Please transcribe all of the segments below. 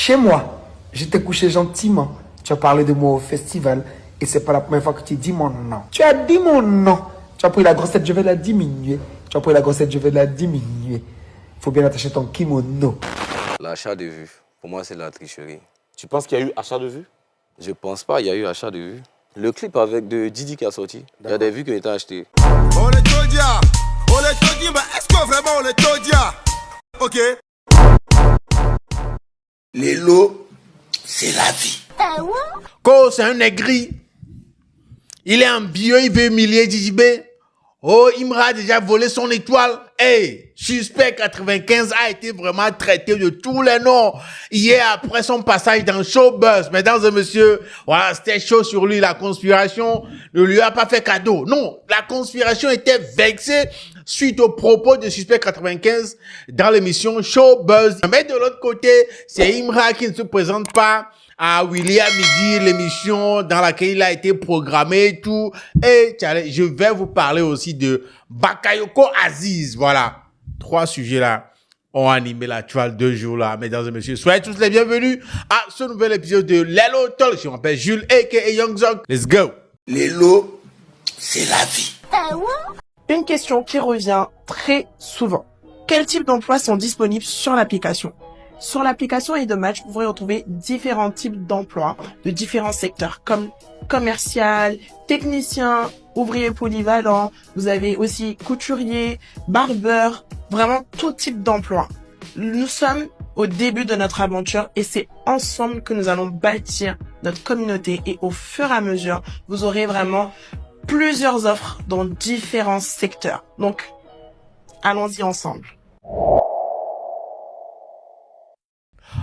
Chez moi, je t'ai couché gentiment. Tu as parlé de moi au festival et c'est pas la première fois que tu dis mon nom. Tu as dit mon nom. Tu as pris la grossette, je vais la diminuer. Tu as pris la grossette, je vais la diminuer. Faut bien attacher ton kimono. L'achat de vues, pour moi, c'est de la tricherie. Tu penses qu'il y a eu achat de vues? Je pense pas, il y a eu achat de vues. Le clip avec de Didi qui a sorti, il y a des vues qui ont été achetées. On est Todia, mais est-ce que vraiment on est Todia? Ok. Les lots, c'est la vie. Quand c'est un aigri, il est en bio, il veut humilier Didi B. Oh, Imra a déjà volé son étoile. Hey, Suspect 95 a été vraiment traité de tous les noms. Hier, après son passage dans Showbuzz, mesdames et messieurs, voilà, c'était chaud sur lui. La conspiration ne lui a pas fait cadeau. Non, la conspiration était vexée suite aux propos de Suspect 95 dans l'émission Showbuzz. Mais de l'autre côté, c'est Imra qui ne se présente pas à William Midi, l'émission dans laquelle il a été programmé et tout. Et je vais vous parler aussi de Bakayoko Aziz. Voilà. 3 sujets là ont animé la toile 2 jours là. Mesdames et messieurs, soyez tous les bienvenus à ce nouvel épisode de Lelo Talk. Je m'appelle Jules, a.k.a. Young Zog. Let's go. Les lots, c'est la vie. Une question qui revient très souvent. Quels types d'emplois sont disponibles sur l'application? Sur l'application Edomatch, vous pourrez retrouver différents types d'emplois de différents secteurs comme commercial, technicien, ouvrier polyvalent. Vous avez aussi couturier, barbeur, vraiment tout type d'emploi. Nous sommes au début de notre aventure et c'est ensemble que nous allons bâtir notre communauté et au fur et à mesure, vous aurez vraiment plusieurs offres dans différents secteurs. Donc, allons-y ensemble.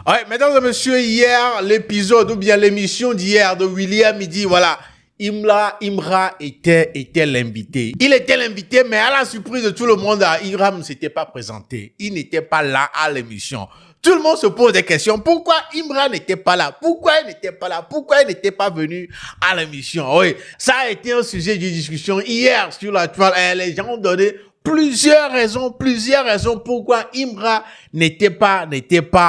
Ouais, mesdames et messieurs, hier, l'épisode ou bien l'émission d'hier de William Midi, voilà, Imra était l'invité. Il était l'invité, mais à la surprise de tout le monde, Imra ne s'était pas présenté. Il n'était pas là à l'émission. Tout le monde se pose des questions. Pourquoi Imra n'était pas là? Pourquoi il n'était pas là? Pourquoi il n'était pas venu à l'émission? Oui, ça a été un sujet de discussion hier sur la toile. Les gens ont donné plusieurs raisons pourquoi Imra n'était pas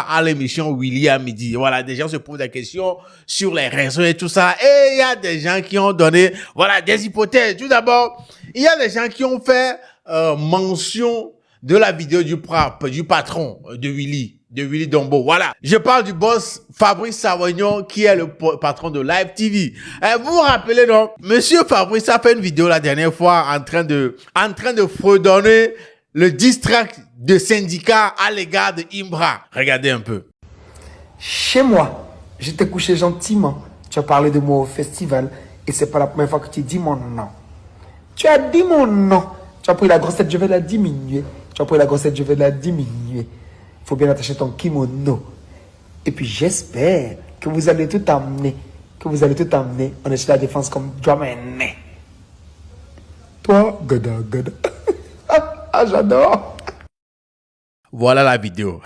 à l'émission William Midi. Voilà, des gens se posent des questions sur les raisons et tout ça. Et il y a des gens qui ont donné, voilà, des hypothèses. Tout d'abord, il y a des gens qui ont fait mention de la vidéo du patron de Willy Dombo. Voilà. Je parle du boss Fabrice Savognon, qui est le patron de Live TV. Vous vous rappelez, non? Monsieur Fabrice a fait une vidéo la dernière fois en train de fredonner le diss track de syndicat à l'égard de Imra. Regardez un peu. Chez moi, je t'ai couché gentiment. Tu as parlé de moi au festival et c'est pas la première fois que tu dis mon nom. Tu as dit mon nom. Tu as pris la grossette, je vais la diminuer. Tu as pris la grossette, je vais la diminuer. Faut bien attacher ton kimono. Et puis j'espère que vous allez tout amener. On est sur la défense comme Dramane. Toi, gada, gada. Ah, j'adore. Voilà la vidéo.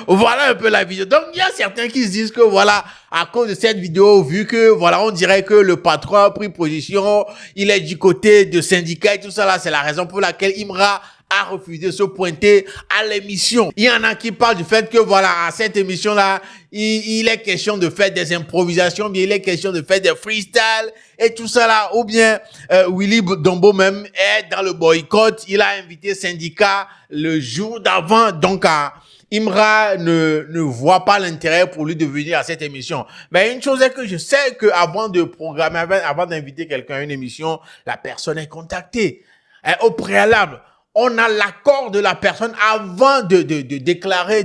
Voilà un peu la vidéo. Donc, il y a certains qui se disent que voilà, à cause de cette vidéo, vu que voilà, on dirait que le patron a pris position, il est du côté de syndicat et tout ça là, c'est la raison pour laquelle Imra a refusé de se pointer à l'émission. Il y en a qui parlent du fait que voilà, à cette émission-là, il est question de faire des improvisations, bien il est question de faire des freestyles et tout ça là, ou bien Willy Dombo même est dans le boycott, il a invité syndicat le jour d'avant, donc Imra ne voit pas l'intérêt pour lui de venir à cette émission. Mais une chose est que je sais que avant de programmer, avant d'inviter quelqu'un à une émission, la personne est contactée. Au préalable, on a l'accord de la personne avant de déclarer,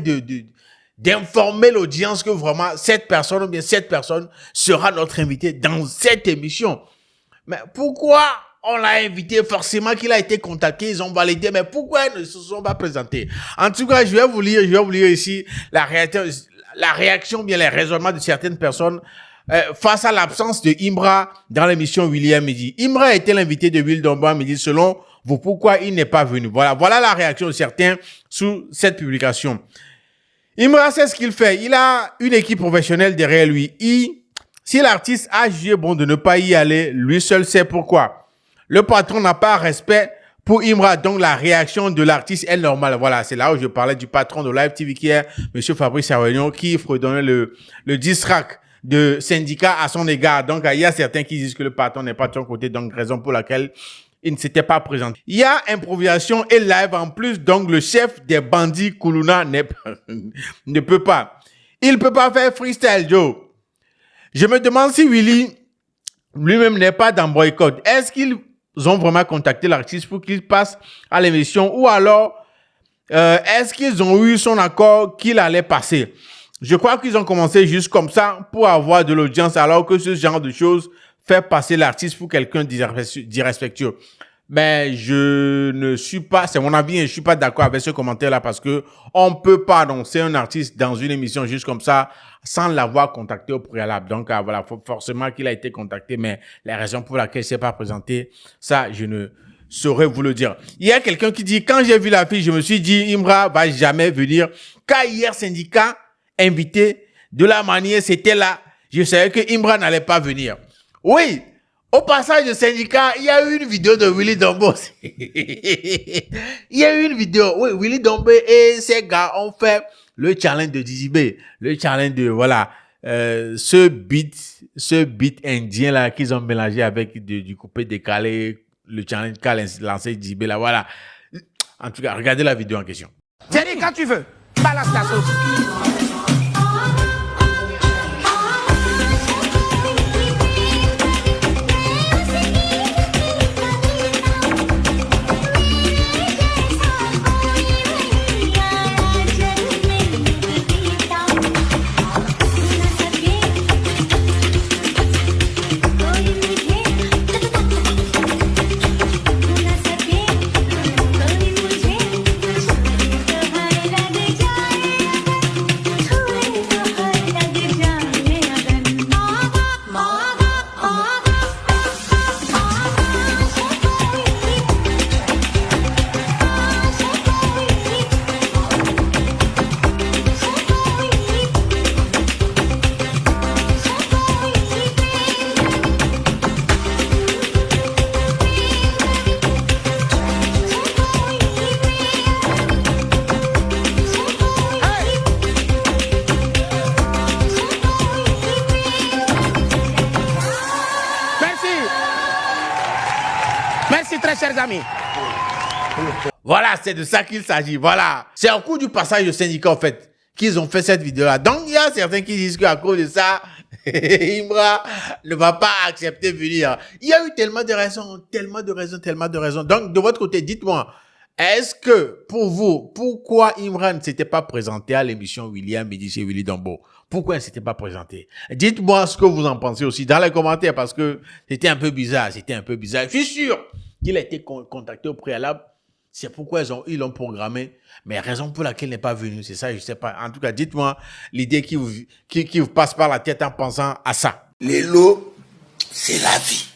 d'informer l'audience que vraiment cette personne ou bien cette personne sera notre invité dans cette émission. Mais pourquoi on l'a invité? Forcément qu'il a été contacté, ils ont validé, mais pourquoi ils ne se sont pas présentés? En tout cas, je vais vous lire ici la réaction, bien les raisonnements de certaines personnes face à l'absence de Imra dans l'émission William Midi. Imra était l'invité de Will Dombo à midi. Selon vous, pourquoi il n'est pas venu? Voilà la réaction de certains sous cette publication. Imra sait ce qu'il fait. Il a une équipe professionnelle derrière lui. Si l'artiste a jugé bon de ne pas y aller, lui seul sait pourquoi. Le patron n'a pas respect pour Imra, donc la réaction de l'artiste est normale. Voilà, c'est là où je parlais du patron de Live TV qui est Monsieur Fabrice Arouillon qui fredonnait le diss track de syndicat à son égard. Donc, il y a certains qui disent que le patron n'est pas de son côté, donc raison pour laquelle il ne s'était pas présenté. Il y a improvisation et live en plus, donc le chef des bandits Koulouna ne peut pas. Il peut pas faire freestyle, Joe. Je me demande si Willy lui-même n'est pas dans boycott. Est-ce qu'ils ont vraiment contacté l'artiste pour qu'il passe à l'émission ou alors est-ce qu'ils ont eu son accord qu'il allait passer? Je crois qu'ils ont commencé juste comme ça pour avoir de l'audience alors que ce genre de choses fait passer l'artiste pour quelqu'un d'irrespectueux. Mais je ne suis pas, c'est mon avis, et je suis pas d'accord avec ce commentaire-là parce que on peut pas annoncer un artiste dans une émission juste comme ça sans l'avoir contacté au préalable. Donc voilà, forcément qu'il a été contacté, mais la raison pour laquelle il s'est pas présenté, ça je ne saurais vous le dire. Il y a quelqu'un qui dit, quand j'ai vu la fille, je me suis dit, Imra va jamais venir. Quand hier syndicat invité, de la manière c'était là, je savais que Imra n'allait pas venir. Oui, au passage de syndicat, il y a eu une vidéo de Willy Dombo. Il y a eu une vidéo, oui, Willy Dombo et ses gars ont fait le challenge de DJB, le challenge de, voilà, ce beat indien là qu'ils ont mélangé avec du coupé décalé, le challenge qu'a lancé DJB là, voilà. En tout cas, regardez la vidéo en question. Thierry, quand tu veux, balance la sauce. Merci très chers amis. Voilà, c'est de ça qu'il s'agit. Voilà. C'est au cours du passage de syndicat, en fait, qu'ils ont fait cette vidéo-là. Donc, il y a certains qui disent qu'à cause de ça, Imra ne va pas accepter de venir. Il y a eu tellement de raisons. Donc, de votre côté, dites-moi, est-ce que, pour vous, pourquoi Imra ne s'était pas présenté à l'émission William Midi chez Willy Dombo? Pourquoi il ne s'était pas présenté? Dites-moi ce que vous en pensez aussi dans les commentaires parce que c'était un peu bizarre. Je suis sûr qu'il a été contacté au préalable. C'est pourquoi ils l'ont programmé. Mais raison pour laquelle il n'est pas venu, c'est ça, je ne sais pas. En tout cas, dites-moi l'idée qui vous passe par la tête en pensant à ça. Les lots, c'est la vie.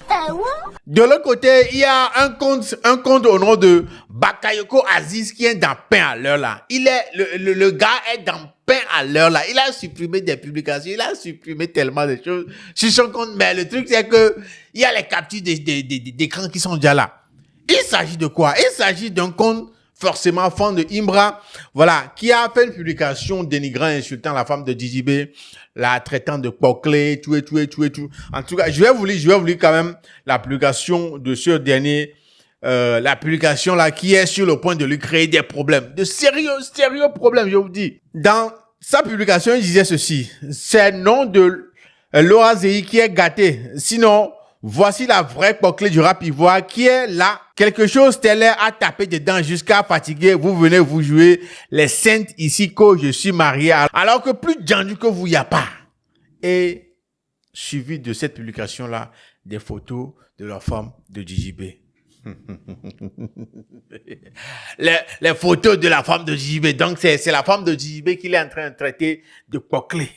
De l'autre côté, il y a un compte au nom de Bakayoko Aziz qui est dans pain à l'heure là. Le gars est dans pain à l'heure là. Il a supprimé des publications, il a supprimé tellement de choses sur son compte. Mais le truc c'est que il y a les captures d'écran qui sont déjà là. Il s'agit de quoi? Il s'agit d'un compte forcément fan de Imra, voilà, qui a fait une publication dénigrant et insultant la femme de DJB, la traitant de poclé, tout. En tout cas, je vais vous lire quand même la publication de ce dernier, la publication là qui est sur le point de lui créer des problèmes, de sérieux problèmes, je vous dis. Dans sa publication, il disait ceci: c'est le nom de Laura Zéhi qui est gâté. Sinon, voici la vraie poclé du rap ivoire qui est là. Quelque chose tel à taper dedans jusqu'à fatiguer. Vous venez vous jouer les saintes ici que je suis marié. Alors que plus de que vous y a pas. Et suivi de cette publication-là, des photos de la femme de DJB. les photos de la femme de DJB. Donc c'est la femme de DJB qu'il est en train de traiter de poclé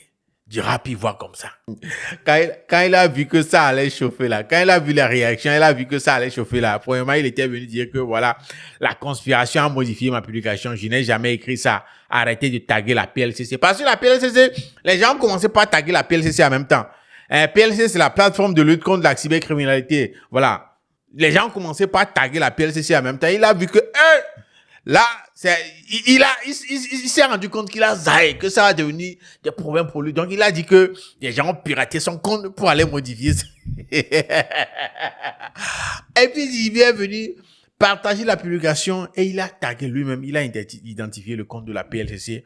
du rap ivoire comme ça. Quand il a vu que ça allait chauffer là, quand il a vu la réaction, il a vu que ça allait chauffer là. Premièrement, il était venu dire que voilà, la conspiration a modifié ma publication. Je n'ai jamais écrit ça. Arrêtez de taguer la PLCC. Parce que la PLCC, les gens ont commencé par taguer la PLCC en même temps. PLCC, c'est la plateforme de lutte contre la cybercriminalité. Voilà. les gens ont commencé par taguer la PLCC en même temps. Il a vu que, là, il s'est rendu compte qu'il a zaï, que ça va devenir des problèmes pour lui. Donc, il a dit que les gens ont piraté son compte pour aller modifier ça. Et puis, il est venu partager la publication et il a tagué lui-même. Il a identifié le compte de la PLCC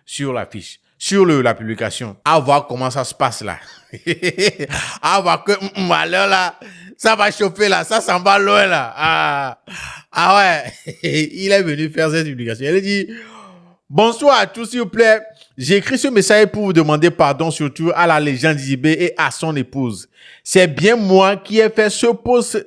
sur la fiche, sur la publication. À voir comment ça se passe là. À voir que, alors là, ça va chauffer là, ça s'en va loin là. Ah ouais, il est venu faire cette publication. Il a dit, bonsoir à tous s'il vous plaît. J'ai écrit ce message pour vous demander pardon surtout à la légende Djibé et à son épouse. C'est bien moi qui ai fait ce post.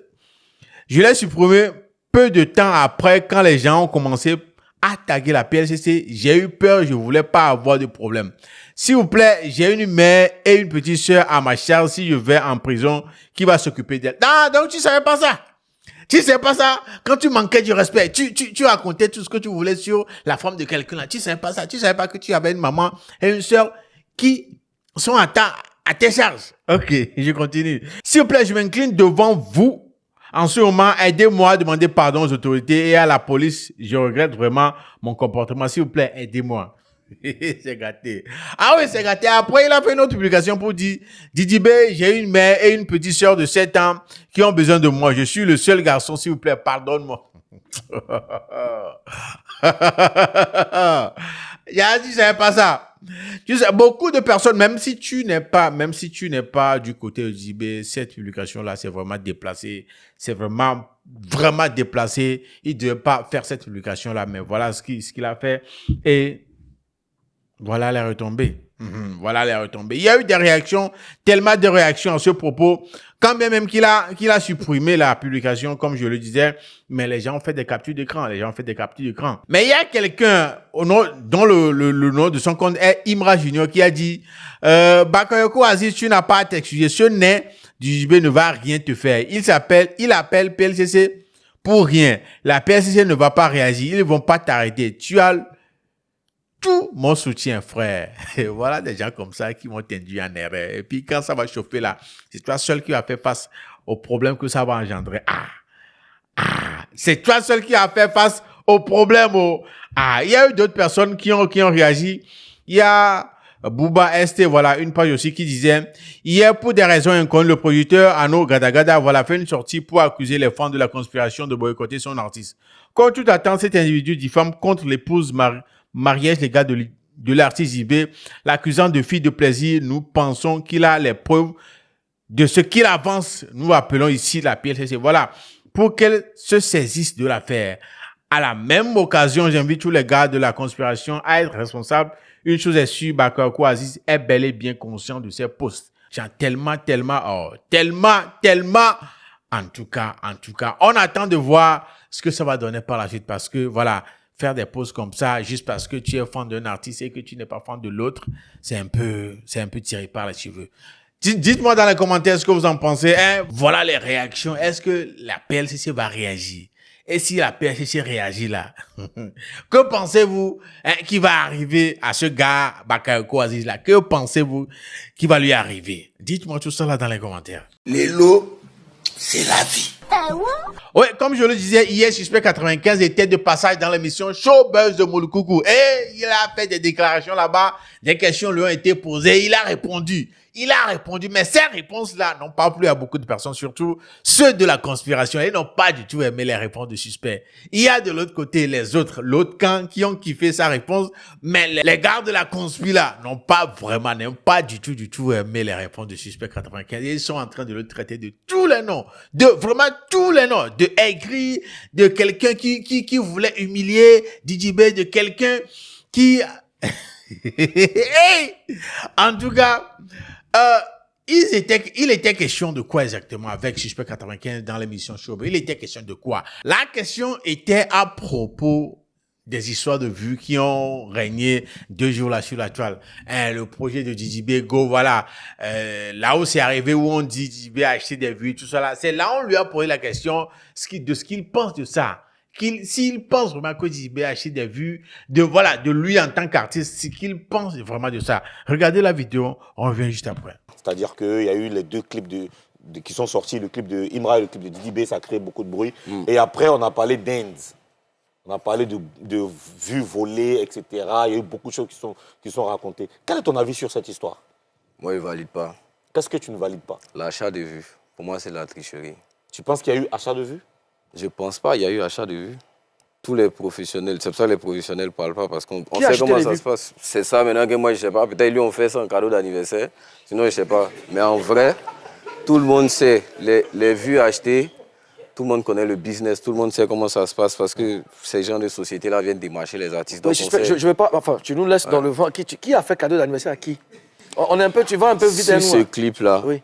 Je l'ai supprimé peu de temps après quand les gens ont commencé à taguer la PLCC. J'ai eu peur, je voulais pas avoir de problème. S'il vous plaît, j'ai une mère et une petite sœur à ma charge si je vais en prison qui va s'occuper d'elle. Ah, donc tu savais pas ça? Tu sais pas ça? Quand tu manquais du respect, tu racontais tout ce que tu voulais sur la femme de quelqu'un là. Tu savais pas ça? Tu savais pas que tu avais une maman et une sœur qui sont à tes charges? Ok, je continue. S'il vous plaît, je m'incline devant vous. En ce moment, aidez-moi à demander pardon aux autorités et à la police. Je regrette vraiment mon comportement. S'il vous plaît, aidez-moi. C'est gâté. Ah oui, c'est gâté. Après, il a fait une autre publication pour dire, Djibé, j'ai une mère et une petite sœur de 7 ans qui ont besoin de moi. Je suis le seul garçon, s'il vous plaît, pardonne-moi. Il a dit, c'est pas ça. Tu sais, beaucoup de personnes, même si tu n'es pas du côté de Djibé, cette publication-là, c'est vraiment déplacé. C'est vraiment déplacé. Il ne devait pas faire cette publication-là, mais voilà ce qu'il a fait. Et voilà les retombées. Voilà les retombées. Il y a eu des réactions, tellement de réactions à ce propos, quand bien même qu'il a supprimé la publication, comme je le disais, mais les gens ont fait des captures d'écran. Mais il y a quelqu'un dont le nom de son compte est Imra Junior qui a dit, Bakayoko Aziz, tu n'as pas à t'excuser. Ce nez du Djibé ne va rien te faire. Il appelle PLCC pour rien. La PLCC ne va pas réagir. Ils ne vont pas t'arrêter. Tu as tout mon soutien, frère. Et voilà des gens comme ça qui m'ont tendu en erreur. Et puis quand ça va chauffer là, c'est toi seul qui vas faire face aux problèmes que ça va engendrer. C'est toi seul qui a fait face aux problèmes. Il y a eu d'autres personnes qui ont réagi. Il y a Bouba ST, voilà, une page aussi qui disait, hier, pour des raisons inconnues, le producteur Ano Gadagada, voilà, fait une sortie pour accuser les fans de la conspiration de boycotter son artiste. Contre toute attente, cet individu diffame contre l'épouse mariage légal de l'artiste Djibé, l'accusant de fille de plaisir. Nous pensons qu'il a les preuves de ce qu'il avance. Nous appelons ici la PLCC. Voilà, pour qu'elle se saisisse de l'affaire. À la même occasion, j'invite tous les gars de la conspiration à être responsables. Une chose est sûre, Bakayoko Aziz est bel et bien conscient de ses posts. Genre tellement. En tout cas, on attend de voir ce que ça va donner par la suite parce que voilà, faire des posts comme ça, juste parce que tu es fan d'un artiste et que tu n'es pas fan de l'autre, c'est un peu tiré par les cheveux. Dites-moi dans les commentaires ce que vous en pensez. Voilà les réactions. Est-ce que la PLCC va réagir? Et si la PLCC réagit là, que pensez-vous qui va arriver à ce gars, Bakayoko Aziz là? Que pensez-vous qui va lui arriver? Dites-moi tout ça là dans les commentaires. Les lots, c'est la vie. Ouais, comme je le disais hier, Suspect 95 était de passage dans l'émission Showbuzz de Moulkoukou. Et il a fait des déclarations là-bas. Des questions lui ont été posées. Il a répondu, mais ces réponses-là n'ont pas plu à beaucoup de personnes, surtout ceux de la conspiration. Ils n'ont pas du tout aimé les réponses de Suspect. Il y a de l'autre côté l'autre camp qui ont kiffé sa réponse, mais les gars de la conspiration là n'ont pas du tout aimé les réponses de Suspect 95. Ils sont en train de le traiter de tous les noms, vraiment tous les noms, de aigri, de quelqu'un qui voulait humilier Djibé, de quelqu'un qui... Hey! En tout cas, il était question de quoi exactement avec Suspect 95 dans l'émission Showbuzz? Il était question de quoi? La question était à propos des histoires de vues qui ont régné 2 jours là sur la toile. Le projet de Djibé Go, voilà. Là où c'est arrivé, où on dit Djibé a acheté des vues, tout ça là. C'est là où on lui a posé la question de ce qu'il pense de ça. S'il pense vraiment que Djibé a acheté des vues, de lui en tant qu'artiste, ce qu'il pense vraiment de ça. Regardez la vidéo, on revient juste après. C'est-à-dire qu'il y a eu les 2 clips qui sont sortis, le clip de Imra et le clip de Didi B, ça crée beaucoup de bruit. Et après, on a parlé d'Inde. On a parlé de vues volées, etc. Il y a eu beaucoup de choses qui sont racontées. Quel est ton avis sur cette histoire? Moi, je ne valide pas. Qu'est-ce que tu ne valides pas? L'achat de vues, pour moi, c'est de la tricherie. Tu penses qu'il y a eu achat de vues? Je ne pense pas, il y a eu achat de vues. Tous les professionnels, c'est pour ça que les professionnels ne parlent pas, parce qu'on sait comment ça se passe. C'est ça maintenant que moi, je ne sais pas. Peut-être lui, on fait ça en cadeau d'anniversaire. Sinon, je ne sais pas. Mais en vrai, tout le monde sait les vues achetées. Tout le monde connaît le business, tout le monde sait comment ça se passe parce que ces gens de société-là viennent démarcher les artistes. Donc je veux pas, enfin, tu nous laisses dans le vent. Qui a fait cadeau d'anniversaire à qui? On est un peu, tu vas un peu vite sur à nous. ce clip-là, oui.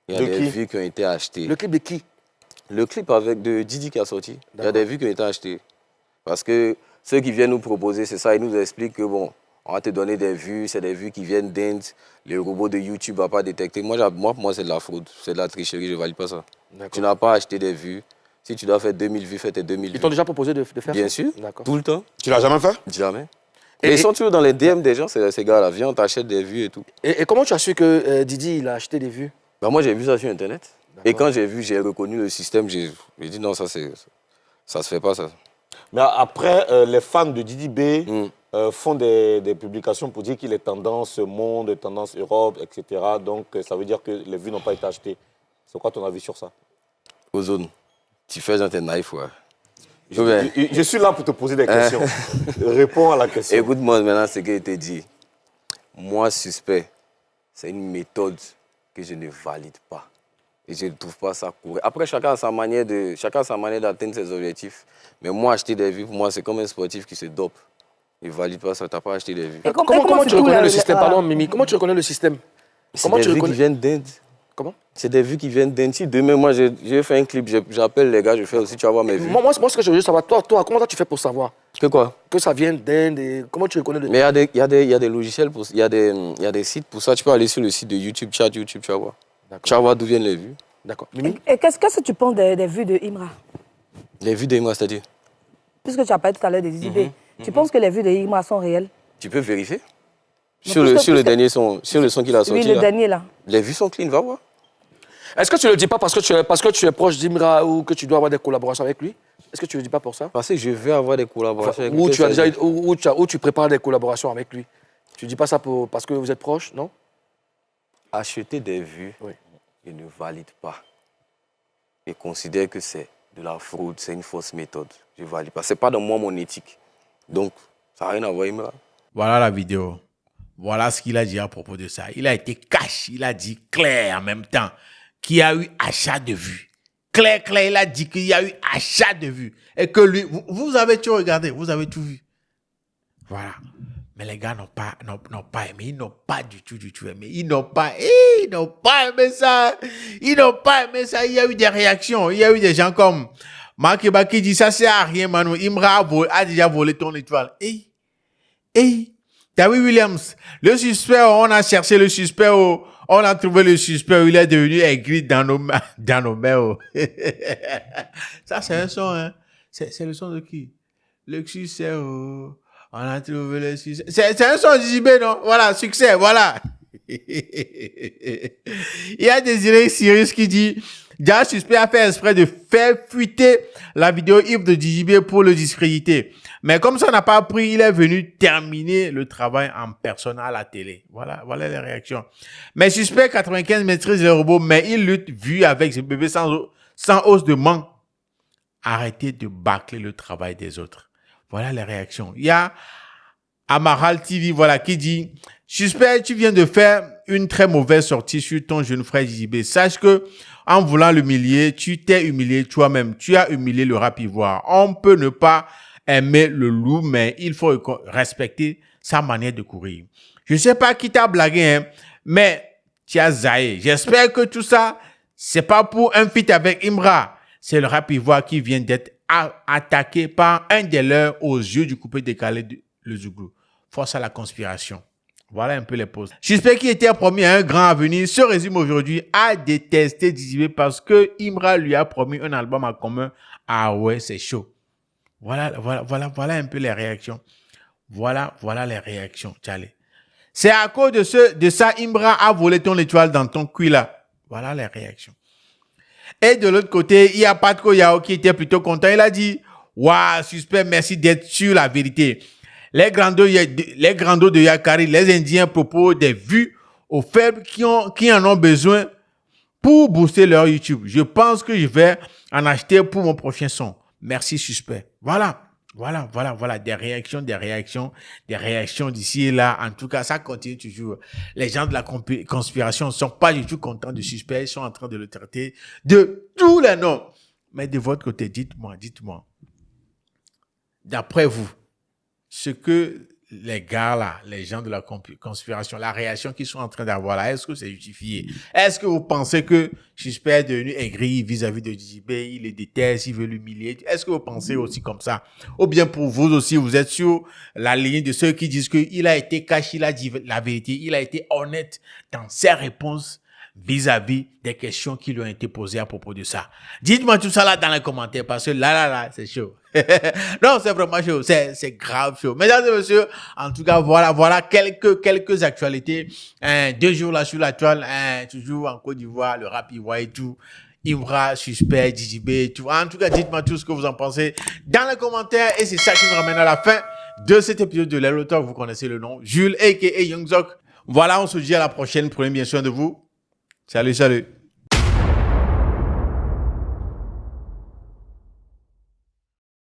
Il y a des vues qui ont été achetées. Le clip de qui? Le clip avec de Didi qui a sorti. Il y a des vues qui ont été achetées. Parce que ceux qui viennent nous proposer, c'est ça, ils nous expliquent que bon, on va te donner des vues, c'est des vues qui viennent d'Inde. Le robot de YouTube ne va pas détecter. Moi, pour moi c'est de la fraude, c'est de la tricherie, je ne valide pas ça. Tu n'as pas acheté des vues. Si tu dois faire 2000 vues, fais tes 2000 vues. Ils t'ont déjà proposé de faire ça? Bien sûr, tout le temps. Tu l'as jamais fait? Jamais. Et ils sont toujours dans les DM des gens, ces gars-là. Viens, on t'achète des vues et tout. Et comment tu as su que Didi, il a acheté des vues? Ben, moi, j'ai vu ça sur Internet. Et quand j'ai vu, j'ai reconnu le système, j'ai dit non, ça se fait pas, ça. Mais après, les fans de Didi B font des publications pour dire qu'il est tendance monde, tendance Europe, etc. Donc, ça veut dire que les vues n'ont pas été achetées. C'est quoi ton avis sur ça? Ozone, tu fais genre tes naïfs, ouais. Je suis là pour te poser des questions. Réponds à la question. Écoute-moi maintenant ce que je t'ai dit. Moi, suspect, c'est une méthode que je ne valide pas. Et je ne trouve pas ça courant. Après, chacun a sa manière d'atteindre ses objectifs. Mais moi, acheter des vues, pour moi, c'est comme un sportif qui se dope. Il ne valide pas ça, tu n'as pas acheté des vues. Comment tu reconnais le système? Pardon, Mimi, comment tu reconnais le système? C'est des vues qui viennent d'Inde. Comment? C'est des vues qui viennent d'Inde. Si demain, moi, j'ai fait un clip, j'appelle les gars, je fais aussi, tu vas voir mes vues. Moi, ce que je veux savoir, toi, comment tu fais pour savoir? Que quoi? Que ça vient d'Inde et comment tu reconnais le... Mais il y a des logiciels, il y a des sites pour ça. Tu peux aller sur le site de YouTube, chat YouTube, tu vas voir. Tu vas voir d'où viennent les vues. D'accord. Et qu'est-ce que tu penses des vues de Imra? Les vues d'Imra, c'est-à-dire? Puisque tu as parlé tout à l'heure des idées, tu penses que les vues de Imra sont réelles? Tu peux vérifier. Sur le dernier son, sur le son qu'il a sorti. Oui, le dernier là. Les vues sont clean, va voir. Est-ce que tu ne le dis pas parce que tu es proche d'Imra ou que tu dois avoir des collaborations avec lui? Est-ce que tu ne le dis pas pour ça? Parce que je veux avoir des collaborations avec lui. Ou tu prépares des collaborations avec lui. Tu ne dis pas ça parce que vous êtes proches, non? Acheter des vues, oui. Je ne valide pas. Je considère que c'est de la fraude, c'est une fausse méthode. Je ne valide pas. Ce n'est pas dans moi mon éthique. Donc, ça n'a rien à voir, Imra. Voilà la vidéo. Voilà ce qu'il a dit à propos de ça. Il a été cash, il a dit clair en même temps qu'il y a eu achat de vues. Clair, il a dit qu'il y a eu achat de vues. Et que lui, vous avez tout regardé, vous avez tout vu. Voilà. Mais les gars n'ont pas aimé, ils n'ont pas du tout aimé. Ils n'ont pas aimé ça. Ils n'ont pas aimé ça. Il y a eu des réactions. Il y a eu des gens comme Mark Eba qui dit ça sert à rien, Manu. Imra a déjà volé ton étoile. T'as vu Williams? Le suspect, on a cherché le suspect, on a trouvé le suspect, il est devenu aigri dans nos mains. Ça, c'est un son, hein. C'est le son de qui? Le succès, on a trouvé le succès. C'est un son d'IJB, non? Voilà, succès, voilà. Il y a Désiré Cyrus qui dit, déjà suspect a fait exprès de faire fuiter la vidéo Yves de DJB pour le discréditer. Mais comme ça n'a pas pris, il est venu terminer le travail en personne à la télé. Voilà les réactions. Mais suspect 95 maîtrise les robots, mais il lutte vu avec ce bébé sans hausse de manque. Arrêtez de bâcler le travail des autres. Voilà les réactions. Il y a Amaral TV, voilà, qui dit, suspect, tu viens de faire une très mauvaise sortie sur ton jeune frère JB. Sache que, en voulant l'humilier, tu t'es humilié toi-même. Tu as humilié le rap ivoire. On peut ne pas aimer le loup, mais il faut respecter sa manière de courir. Je ne sais pas qui t'a blagué, hein, mais tu as zaï. J'espère que tout ça, c'est pas pour un feat avec Imra. C'est le rap ivoire qui vient d'être attaqué par un des leurs aux yeux du coupé décalé de le Zouglou. Force à la conspiration. Voilà un peu les pauses. Suspect qui était promis à un grand avenir se résume aujourd'hui à détester DJB parce que Imra lui a promis un album en commun. Ah ouais, c'est chaud. Voilà un peu les réactions. Voilà les réactions, Charlie. C'est à cause de ça, Imra a volé ton étoile dans ton cul là. Voilà les réactions. Et de l'autre côté, il y a Patko Yao qui était plutôt content. Il a dit, waouh, suspect, merci d'être sur la vérité. Les grandos de Yakari, les Indiens proposent des vues aux faibles qui en ont besoin pour booster leur YouTube. Je pense que je vais en acheter pour mon prochain son. Merci, suspect. Voilà. Des réactions d'ici et là. En tout cas, ça continue toujours. Les gens de la conspiration ne sont pas du tout contents du suspect. Ils sont en train de le traiter de tous les noms. Mais de votre côté, dites-moi, d'après vous, ce que les gars là, les gens de la conspiration, la réaction qu'ils sont en train d'avoir là, est-ce que c'est justifié? Est-ce que vous pensez que Suspect est devenu aigri vis-à-vis de DJB, il le déteste, il veut l'humilier? Est-ce que vous pensez aussi comme ça? Ou bien pour vous aussi, vous êtes sur la ligne de ceux qui disent qu'il a été caché, il a dit la vérité, il a été honnête dans ses réponses vis-à-vis des questions qui lui ont été posées à propos de ça. Dites-moi tout ça là dans les commentaires parce que là, c'est chaud. Non, c'est vraiment chaud, c'est grave chaud. Mesdames et messieurs, en tout cas, voilà quelques actualités. 2 jours là sur la toile, toujours en Côte d'Ivoire, le rap ivoire et tout. Imra, Suspect, DJB et tout. En tout cas, dites-moi tout ce que vous en pensez dans les commentaires et c'est ça qui nous ramène à la fin de cet épisode de Lelo Talk. Vous connaissez le nom, Jules aka Young Zok. Voilà, on se dit à la prochaine. Prenez bien soin de vous. Salut.